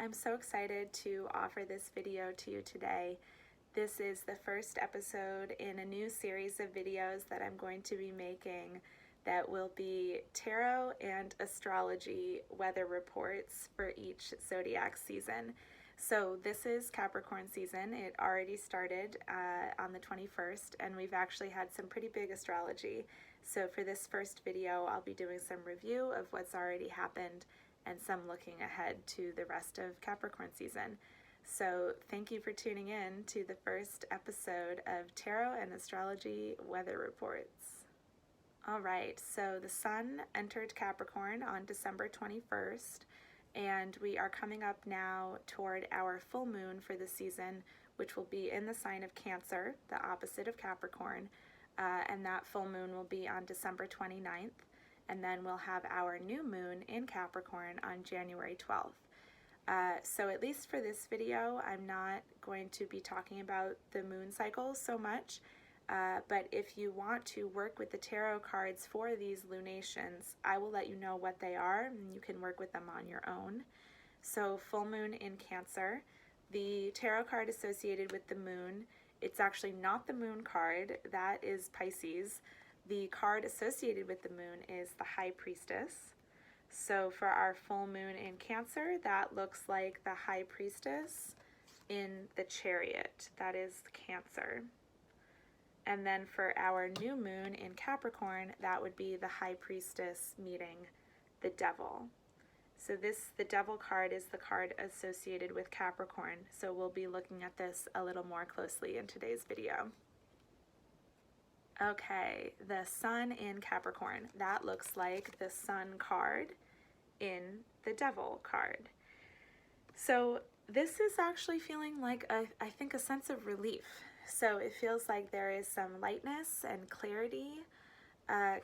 I'm so excited to offer this video to you today. This is the first episode in a new series of videos that I'm going to be making that will be tarot and astrology weather reports for each zodiac season. So this is Capricorn season. It already started on the 21st, and we've actually had some pretty big astrology. So for this first video, I'll be doing some review of what's already happened and some looking ahead to the rest of Capricorn season. So thank you for tuning in to the first episode of Tarot and Astrology Weather Reports. All right, so the sun entered Capricorn on December 21st, and we are coming up now toward our full moon for the season, which will be in the sign of Cancer, the opposite of Capricorn, and that full moon will be on December 29th. And then we'll have our new moon in Capricorn on January 12th. So at least for this video, I'm not going to be talking about the moon cycles so much, but if you want to work with the tarot cards for these lunations, I will let you know what they are, and you can work with them on your own. So full moon in Cancer, the tarot card associated with the moon, it's actually not the moon card, that is Pisces. The card associated with the moon is the High Priestess. So for our full moon in Cancer, that looks like the High Priestess in the Chariot. That is Cancer. And then for our new moon in Capricorn, that would be the High Priestess meeting the Devil. So the Devil card is the card associated with Capricorn. So we'll be looking at this a little more closely in today's video. Okay, the sun in Capricorn, that looks like the sun card in the Devil card. So this is actually feeling like, I think, a sense of relief. So it feels like there is some lightness and clarity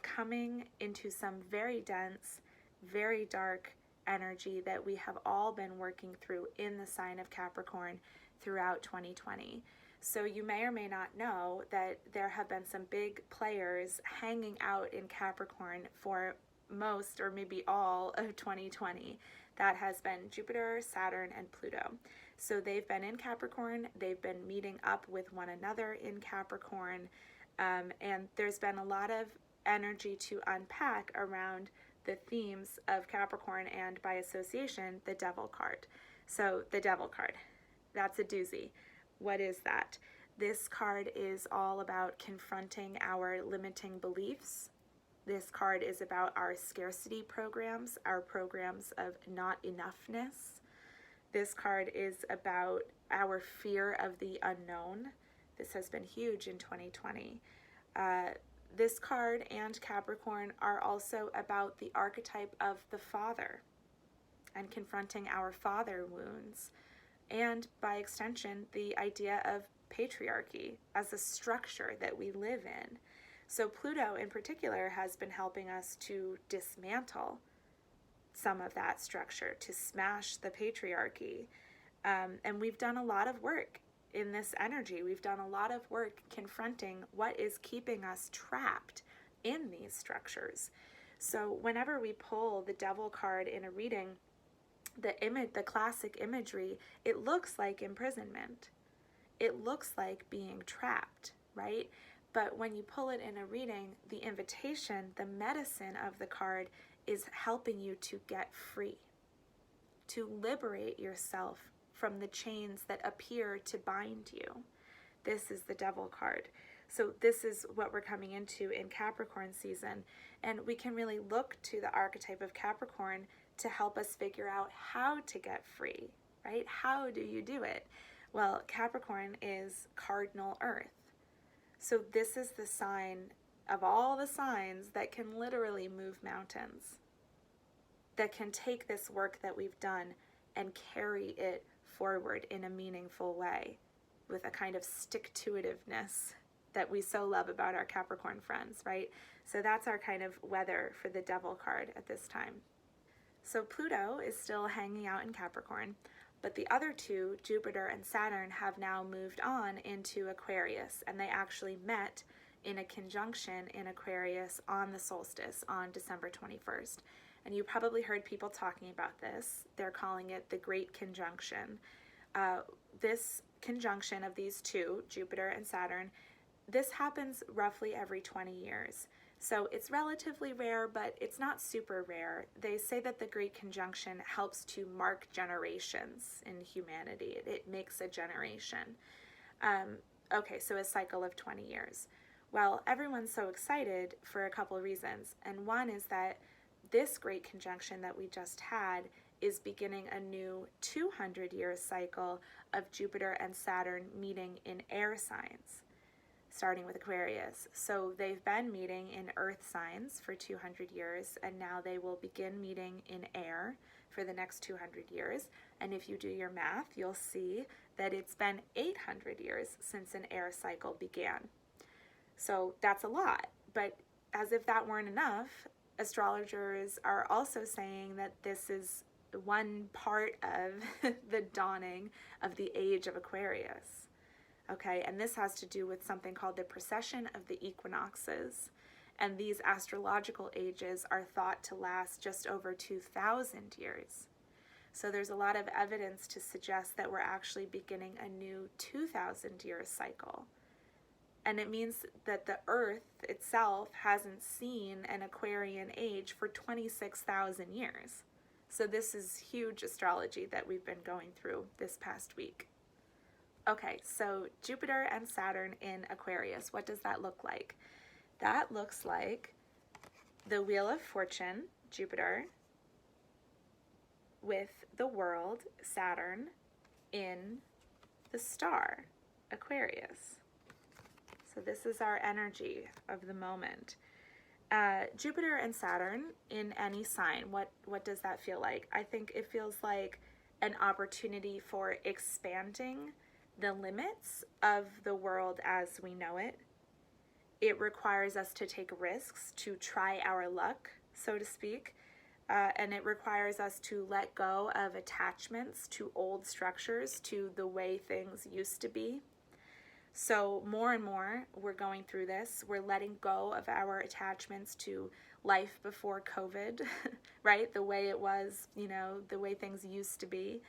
coming into some very dense, very dark energy that we have all been working through in the sign of Capricorn throughout 2020. So you may or may not know that there have been some big players hanging out in Capricorn for most or maybe all of 2020. That has been Jupiter, Saturn, and Pluto. So they've been in Capricorn, they've been meeting up with one another in Capricorn, and there's been a lot of energy to unpack around the themes of Capricorn and, by association, the Devil card. So the Devil card, that's a doozy. What is that? This card is all about confronting our limiting beliefs. This card is about our scarcity programs, our programs of not enoughness. This card is about our fear of the unknown. This has been huge in 2020. This card and Capricorn are also about the archetype of the father and confronting our father wounds, and by extension, the idea of patriarchy as a structure that we live in. So Pluto in particular has been helping us to dismantle some of that structure, to smash the patriarchy. And we've done a lot of work in this energy. We've done a lot of work confronting what is keeping us trapped in these structures. So whenever we pull the Devil card in a reading, the classic imagery, it looks like imprisonment. It looks like being trapped, right? But when you pull it in a reading, the invitation, the medicine of the card is helping you to get free, to liberate yourself from the chains that appear to bind you. This is the Devil card. So this is what we're coming into in Capricorn season. And we can really look to the archetype of Capricorn to help us figure out how to get free, right? How do you do it? Well, Capricorn is cardinal earth. So this is the sign of all the signs that can literally move mountains, that can take this work that we've done and carry it forward in a meaningful way with a kind of stick-to-itiveness that we so love about our Capricorn friends, right? So that's our kind of weather for the Devil card at this time. So Pluto is still hanging out in Capricorn, but the other two, Jupiter and Saturn, have now moved on into Aquarius, and they actually met in a conjunction in Aquarius on the solstice on December 21st. And you probably heard people talking about this. They're calling it the Great Conjunction. This conjunction of these two, Jupiter and Saturn, this happens roughly every 20 years. So it's relatively rare, but it's not super rare. They say that the Great Conjunction helps to mark generations in humanity. It makes a generation. Okay, so a cycle of 20 years. Well, everyone's so excited for a couple of reasons. And one is that this Great Conjunction that we just had is beginning a new 200-year cycle of Jupiter and Saturn meeting in air signs, starting with Aquarius. So they've been meeting in earth signs for 200 years, and now they will begin meeting in air for the next 200 years. And if you do your math, you'll see that it's been 800 years since an air cycle began. So that's a lot, but as if that weren't enough, astrologers are also saying that this is one part of the dawning of the age of Aquarius. Okay, and this has to do with something called the precession of the equinoxes. And these astrological ages are thought to last just over 2,000 years. So there's a lot of evidence to suggest that we're actually beginning a new 2,000-year cycle. And it means that the Earth itself hasn't seen an Aquarian age for 26,000 years. So this is huge astrology that we've been going through this past week. Okay, so Jupiter and Saturn in Aquarius, what does that look like? That looks like the Wheel of Fortune, Jupiter, with the world, Saturn, in the star, Aquarius. So this is our energy of the moment. Jupiter and Saturn in any sign, what does that feel like? I think it feels like an opportunity for expanding the limits of the world as we know it. It requires us to take risks, to try our luck, so to speak, and it requires us to let go of attachments to old structures, to the way things used to be. So more and more, we're going through this. We're letting go of our attachments to life before COVID, right? The way it was, you know, the way things used to be.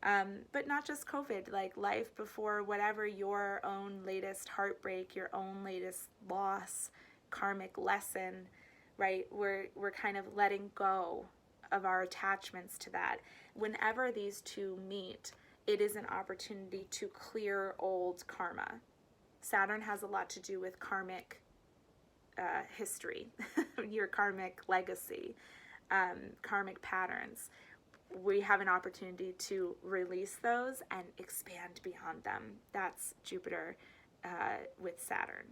But not just COVID, like life before whatever your own latest heartbreak, your own latest loss, karmic lesson, right? We're kind of letting go of our attachments to that. Whenever these two meet, it is an opportunity to clear old karma. Saturn has a lot to do with karmic history, your karmic legacy, karmic patterns. We have an opportunity to release those and expand beyond them. That's Jupiter with Saturn.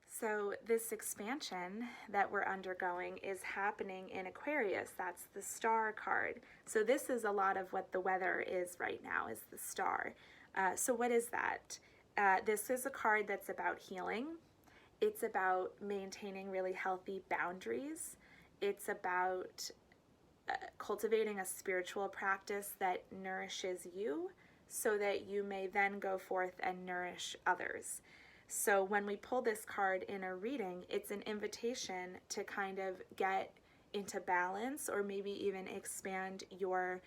So this expansion that we're undergoing is happening in Aquarius. That's the star card. So this is a lot of what the weather is right now, is the star. So what is that? This is a card that's about healing. It's about maintaining really healthy boundaries. It's about cultivating a spiritual practice that nourishes you so that you may then go forth and nourish others. So when we pull this card in a reading, it's an invitation to kind of get into balance or maybe even expand your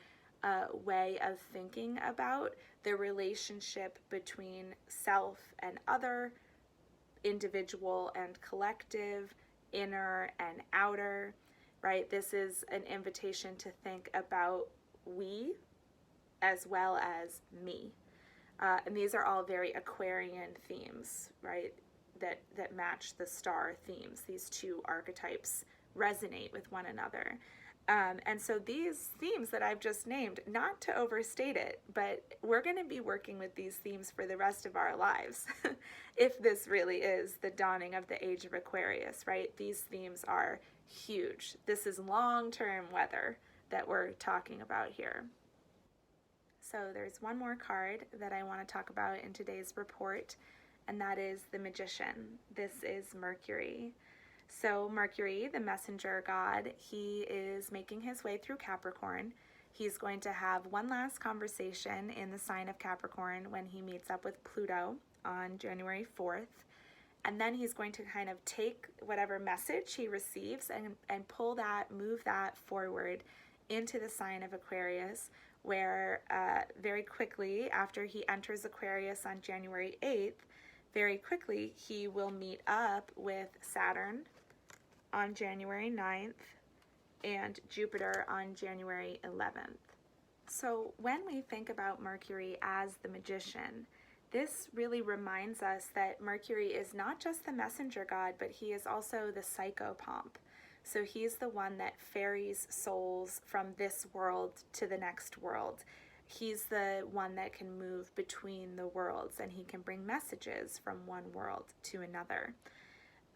way of thinking about the relationship between self and other, individual and collective, inner and outer, right? This is an invitation to think about we as well as me. And these are all very Aquarian themes, right? That match the star themes. These two archetypes resonate with one another. And so these themes that I've just named, not to overstate it, but we're going to be working with these themes for the rest of our lives, if this really is the dawning of the age of Aquarius, right? These themes are huge. This is long-term weather that we're talking about here. So there's one more card that I want to talk about in today's report, and that is the Magician. This is Mercury. So Mercury, the messenger god, he is making his way through Capricorn. He's going to have one last conversation in the sign of Capricorn when he meets up with Pluto on January 4th. And then he's going to kind of take whatever message he receives and pull that, move that forward into the sign of Aquarius, where very quickly after he enters Aquarius on January 8th, very quickly he will meet up with Saturn on January 9th and Jupiter on January 11th. So when we think about Mercury as the magician, this really reminds us that Mercury is not just the messenger god, but he is also the psychopomp. So he's the one that ferries souls from this world to the next world. He's the one that can move between the worlds, and he can bring messages from one world to another.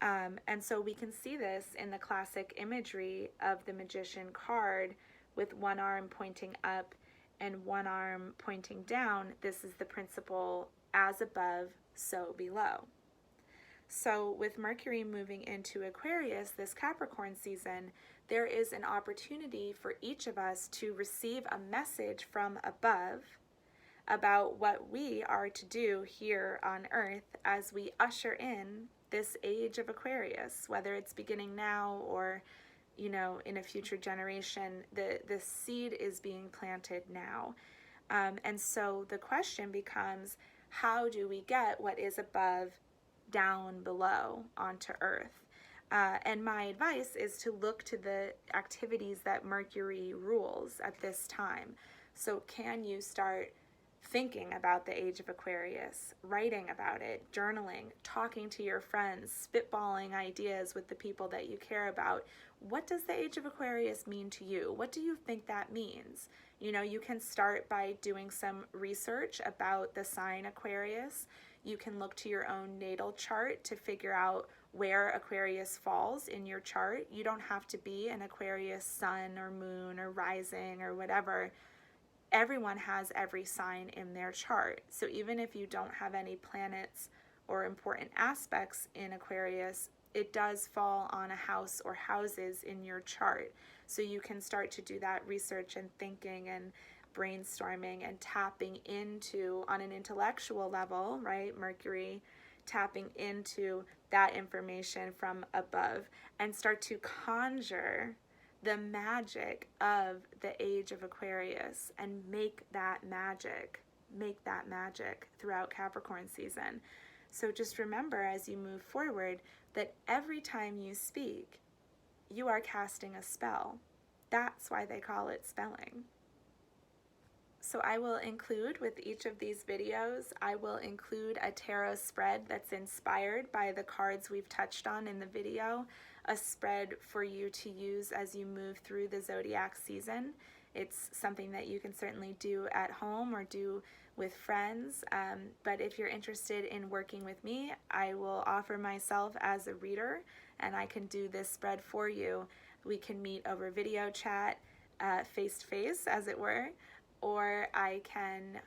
And so we can see this in the classic imagery of the magician card with one arm pointing up and one arm pointing down. This is the principle, as above, so below. So with Mercury moving into Aquarius this Capricorn season, there is an opportunity for each of us to receive a message from above about what we are to do here on Earth as we usher in this age of Aquarius, whether it's beginning now or, you know, in a future generation. The seed is being planted now. And so the question becomes, how do we get what is above down below onto Earth? And my advice is to look to the activities that Mercury rules at this time. So can you start thinking about the age of Aquarius, writing about it, journaling, talking to your friends, spitballing ideas with the people that you care about? What does the age of Aquarius mean to you? What do you think that means? You know, you can start by doing some research about the sign Aquarius. You can look to your own natal chart to figure out where Aquarius falls in your chart. You don't have to be an Aquarius sun or moon or rising or whatever. Everyone has every sign in their chart. So even if you don't have any planets or important aspects in Aquarius, it does fall on a house or houses in your chart. So you can start to do that research and thinking and brainstorming and tapping into, on an intellectual level, right? Mercury tapping into that information from above and start to conjure the magic of the age of Aquarius and make that magic throughout Capricorn season. So just remember as you move forward that every time you speak, you are casting a spell. That's why they call it spelling. So I will include with each of these videos, I will include a tarot spread that's inspired by the cards we've touched on in the video, a spread for you to use as you move through the zodiac season. It's something that you can certainly do at home or do with friends, but if you're interested in working with me, I will offer myself as a reader and I can do this spread for you. We can meet over video chat, face-to-face as it were, or I can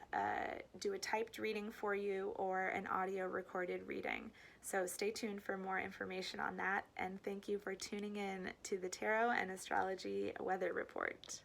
do a typed reading for you or an audio recorded reading. So stay tuned for more information on that, and thank you for tuning in to the Tarot and Astrology Weather Report.